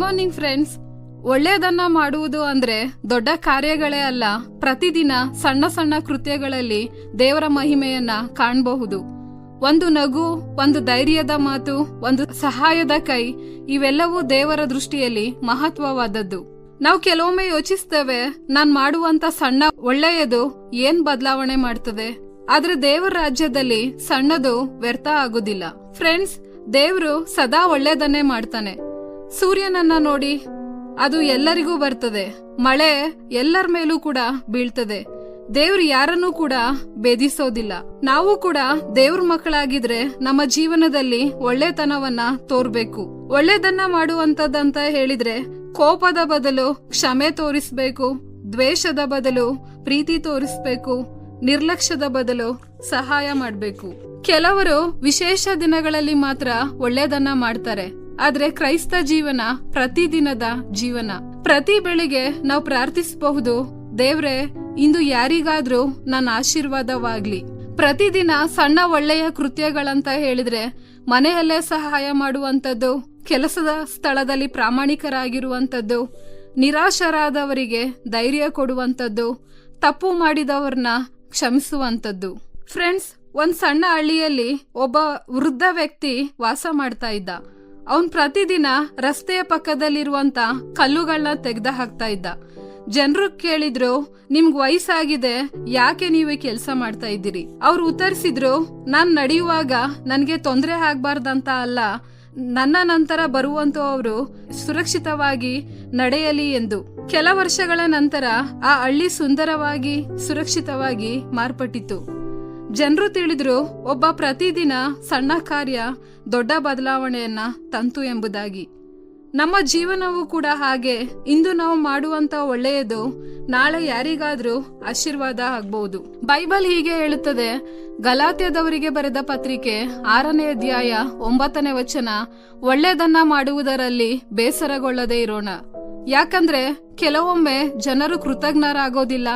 Morning friends. ಒಳ್ಳೆಯದನ್ನ ಮಾಡುವುದು ಅಂದ್ರೆ ದೊಡ್ಡ ಕಾರ್ಯಗಳೇ ಅಲ್ಲ, ಪ್ರತಿದಿನ ಸಣ್ಣ ಸಣ್ಣ ಕೃತ್ಯಗಳಲ್ಲಿ ದೇವರ ಮಹಿಮೆಯನ್ನ ಕಾಣಬಹುದು. ಒಂದು ನಗು, ಒಂದು ಧೈರ್ಯದ ಮಾತು, ಒಂದು ಸಹಾಯದ ಕೈ, ಇವೆಲ್ಲವೂ ದೇವರ ದೃಷ್ಟಿಯಲ್ಲಿ ಮಹತ್ವವಾದದ್ದು. ನಾವು ಕೆಲವೊಮ್ಮೆ ಯೋಚಿಸ್ತೇವೆ, ನಾನ್ ಮಾಡುವಂತ ಸಣ್ಣ ಒಳ್ಳೆಯದು ಏನ್ ಬದಲಾವಣೆ ಮಾಡ್ತದೆ. ಆದ್ರೆ ದೇವರ ರಾಜ್ಯದಲ್ಲಿ ಸಣ್ಣದು ವ್ಯರ್ಥ ಆಗುದಿಲ್ಲ. ಫ್ರೆಂಡ್ಸ್, ದೇವ್ರು ಸದಾ ಒಳ್ಳೆಯದನ್ನೇ ಮಾಡ್ತಾನೆ. ಸೂರ್ಯನನ್ನ ನೋಡಿ, ಅದು ಎಲ್ಲರಿಗೂ ಬರ್ತದೆ. ಮಳೆ ಎಲ್ಲರ ಮೇಲೂ ಕೂಡ ಬೀಳ್ತದೆ. ದೇವ್ರು ಯಾರನ್ನೂ ಕೂಡ ಬೇಧಿಸೋದಿಲ್ಲ. ನಾವು ಕೂಡ ದೇವ್ರ ಮಕ್ಕಳಾಗಿದ್ರೆ ನಮ್ಮ ಜೀವನದಲ್ಲಿ ಒಳ್ಳೆತನವನ್ನ ತೋರ್ಬೇಕು. ಒಳ್ಳೆದನ್ನ ಮಾಡುವಂತದಂತ ಹೇಳಿದ್ರೆ ಕೋಪದ ಬದಲು ಕ್ಷಮೆ ತೋರಿಸ್ಬೇಕು, ದ್ವೇಷದ ಬದಲು ಪ್ರೀತಿ ತೋರಿಸ್ಬೇಕು, ನಿರ್ಲಕ್ಷ್ಯದ ಬದಲು ಸಹಾಯ ಮಾಡ್ಬೇಕು. ಕೆಲವರು ವಿಶೇಷ ದಿನಗಳಲ್ಲಿ ಮಾತ್ರ ಒಳ್ಳೆದನ್ನ ಮಾಡ್ತಾರೆ. ಆದ್ರೆ ಕ್ರೈಸ್ತ ಜೀವನ ಪ್ರತಿದಿನದ ಜೀವನ. ಪ್ರತಿ ಬೆಳಿಗ್ಗೆ ನಾವು ಪ್ರಾರ್ಥಿಸಬಹುದು, ದೇವ್ರೆ ಇಂದು ಯಾರಿಗಾದ್ರೂ ನನ್ನ ಆಶೀರ್ವಾದವಾಗ್ಲಿ. ಪ್ರತಿದಿನ ಸಣ್ಣ ಒಳ್ಳೆಯ ಕೃತ್ಯಗಳಂತ ಹೇಳಿದ್ರೆ ಮನೆಯಲ್ಲೇ ಸಹಾಯ ಮಾಡುವಂತದ್ದು, ಕೆಲಸದ ಸ್ಥಳದಲ್ಲಿ ಪ್ರಾಮಾಣಿಕರಾಗಿರುವಂತದ್ದು, ನಿರಾಶರಾದವರಿಗೆ ಧೈರ್ಯ ಕೊಡುವಂತದ್ದು, ತಪ್ಪು ಮಾಡಿದವರನ್ನ ಕ್ಷಮಿಸುವಂತದ್ದು. ಫ್ರೆಂಡ್ಸ್, ಒಂದ್ ಸಣ್ಣ ಹಳ್ಳಿಯಲ್ಲಿ ಒಬ್ಬ ವೃದ್ಧ ವ್ಯಕ್ತಿ ವಾಸ ಮಾಡ್ತಾ ಇದ್ದ. ಅವನ್ ಪ್ರತಿದಿನ ರಸ್ತೆಯ ಪಕ್ಕದಲ್ಲಿರುವಂತ ಕಲ್ಲುಗಳನ್ನ ತೆಗೆದ ಹಾಕ್ತಾ ಇದ್ದ. ಜನರು ಕೇಳಿದ್ರು, ನಿಮ್ಗ್ ವಯಸ್ಸಾಗಿದೆ, ಯಾಕೆ ನೀವು ಕೆಲಸ ಮಾಡ್ತಾ ಇದ್ದೀರಿ? ಅವ್ರು ಉತ್ತರಿಸಿದ್ರು, ನಾನ್ ನಡೆಯುವಾಗ ನನ್ಗೆ ತೊಂದರೆ ಆಗ್ಬಾರ್ದಂತ ಅಲ್ಲ, ನನ್ನ ನಂತರ ಬರುವಂತವರು ಸುರಕ್ಷಿತವಾಗಿ ನಡೆಯಲಿ ಎಂದು. ಕೆಲ ವರ್ಷಗಳ ನಂತರ ಆ ಹಳ್ಳಿ ಸುಂದರವಾಗಿ ಸುರಕ್ಷಿತವಾಗಿ ಮಾರ್ಪಟ್ಟಿತು. ಜನರು ತಿಳಿದ್ರು, ಒಬ್ಬ ಪ್ರತಿದಿನ ಸಣ್ಣ ಕಾರ್ಯ ದೊಡ್ಡ ಬದಲಾವಣೆಯನ್ನ ತಂತು ಎಂಬುದಾಗಿ. ನಮ್ಮ ಜೀವನವೂ ಕೂಡ ಹಾಗೆ. ಇಂದು ನಾವು ಮಾಡುವಂತ ಒಳ್ಳೆಯದು ನಾಳೆ ಯಾರಿಗಾದ್ರೂ ಆಶೀರ್ವಾದ ಆಗ್ಬಹುದು. ಬೈಬಲ್ ಹೀಗೆ ಹೇಳುತ್ತದೆ, ಗಲಾತ್ಯದವರಿಗೆ ಬರೆದ ಪತ್ರಿಕೆ 6ನೇ ಅಧ್ಯಾಯ 9ನೇ ವಚನ, ಒಳ್ಳೆಯದನ್ನ ಮಾಡುವುದರಲ್ಲಿ ಬೇಸರಗೊಳ್ಳದೆ ಇರೋಣ. ಯಾಕಂದ್ರೆ ಕೆಲವೊಮ್ಮೆ ಜನರು ಕೃತಜ್ಞರಾಗೋದಿಲ್ಲ.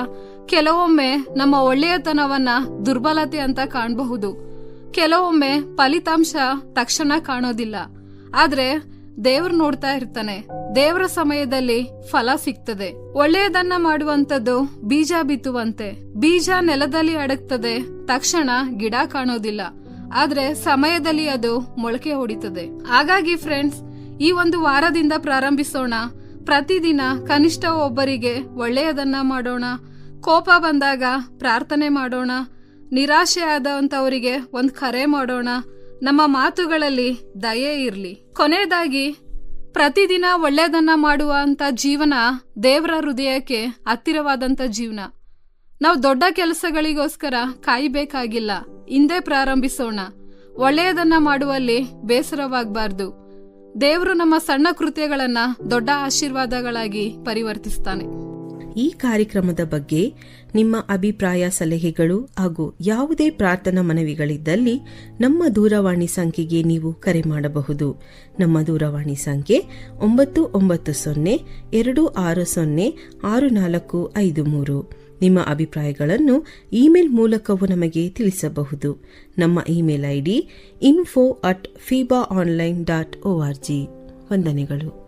ಕೆಲವೊಮ್ಮೆ ನಮ್ಮ ಒಳ್ಳೆಯತನವನ್ನ ದುರ್ಬಲತೆ ಅಂತ ಕಾಣಬಹುದು. ಕೆಲವೊಮ್ಮೆ ಫಲಿತಾಂಶ ತಕ್ಷಣ ಕಾಣೋದಿಲ್ಲ. ಆದ್ರೆ ದೇವ್ರು ನೋಡ್ತಾ ಇರ್ತಾನೆ. ದೇವರ ಸಮಯದಲ್ಲಿ ಫಲ ಸಿಗ್ತದೆ. ಒಳ್ಳೆಯದನ್ನ ಮಾಡುವಂತದ್ದು ಬೀಜ ಬಿತ್ತುವಂತೆ. ಬೀಜ ನೆಲದಲ್ಲಿ ಅಡಗ್ತದೆ, ತಕ್ಷಣ ಗಿಡ ಕಾಣೋದಿಲ್ಲ. ಆದ್ರೆ ಸಮಯದಲ್ಲಿ ಅದು ಮೊಳಕೆ ಹೊಡಿತದೆ. ಹಾಗಾಗಿ ಫ್ರೆಂಡ್ಸ್, ಈ ಒಂದು ವಾರದಿಂದ ಪ್ರಾರಂಭಿಸೋಣ. ಪ್ರತಿದಿನ ಕನಿಷ್ಠ ಒಬ್ಬರಿಗೆ ಒಳ್ಳೆಯದನ್ನ ಮಾಡೋಣ. ಕೋಪ ಬಂದಾಗ ಪ್ರಾರ್ಥನೆ ಮಾಡೋಣ. ನಿರಾಶೆ ಆದಂತವರಿಗೆ ಒಂದ್ ಕರೆ ಮಾಡೋಣ. ನಮ್ಮ ಮಾತುಗಳಲ್ಲಿ ದಯೆ ಇರ್ಲಿ. ಕೊನೆಯದಾಗಿ, ಪ್ರತಿದಿನ ಒಳ್ಳೆಯದನ್ನ ಮಾಡುವಂತ ಜೀವನ ದೇವರ ಹೃದಯಕ್ಕೆ ಹತ್ತಿರವಾದಂತ ಜೀವನ. ನಾವು ದೊಡ್ಡ ಕೆಲಸಗಳಿಗೋಸ್ಕರ ಕಾಯಬೇಕಾಗಿಲ್ಲ. ಹಿಂದೆ ಪ್ರಾರಂಭಿಸೋಣ. ಒಳ್ಳೆಯದನ್ನ ಮಾಡುವಲ್ಲಿ ಬೇಸರವಾಗಬಾರ್ದು. ದೇವರು ನಮ್ಮ ಸಣ್ಣ ಕೃತ್ಯಗಳನ್ನ ದೊಡ್ಡ ಆಶೀರ್ವಾದಗಳಾಗಿ ಪರಿವರ್ತಿಸ್ತಾನೆ. ಈ ಕಾರ್ಯಕ್ರಮದ ಬಗ್ಗೆ ನಿಮ್ಮ ಅಭಿಪ್ರಾಯ, ಸಲಹೆಗಳು ಹಾಗೂ ಯಾವುದೇ ಪ್ರಾರ್ಥನಾ ಮನವಿಗಳಿದ್ದಲ್ಲಿ ನಮ್ಮ ದೂರವಾಣಿ ಸಂಖ್ಯೆಗೆ ನೀವು ಕರೆ ಮಾಡಬಹುದು. ನಮ್ಮ ದೂರವಾಣಿ ಸಂಖ್ಯೆ 9920260653. ನಿಮ್ಮ ಅಭಿಪ್ರಾಯಗಳನ್ನು ಇಮೇಲ್ ಮೂಲಕವೂ ನಮಗೆ ತಿಳಿಸಬಹುದು. ನಮ್ಮ ಇಮೇಲ್ ID info@fibaonline.org. ವಂದನೆಗಳು.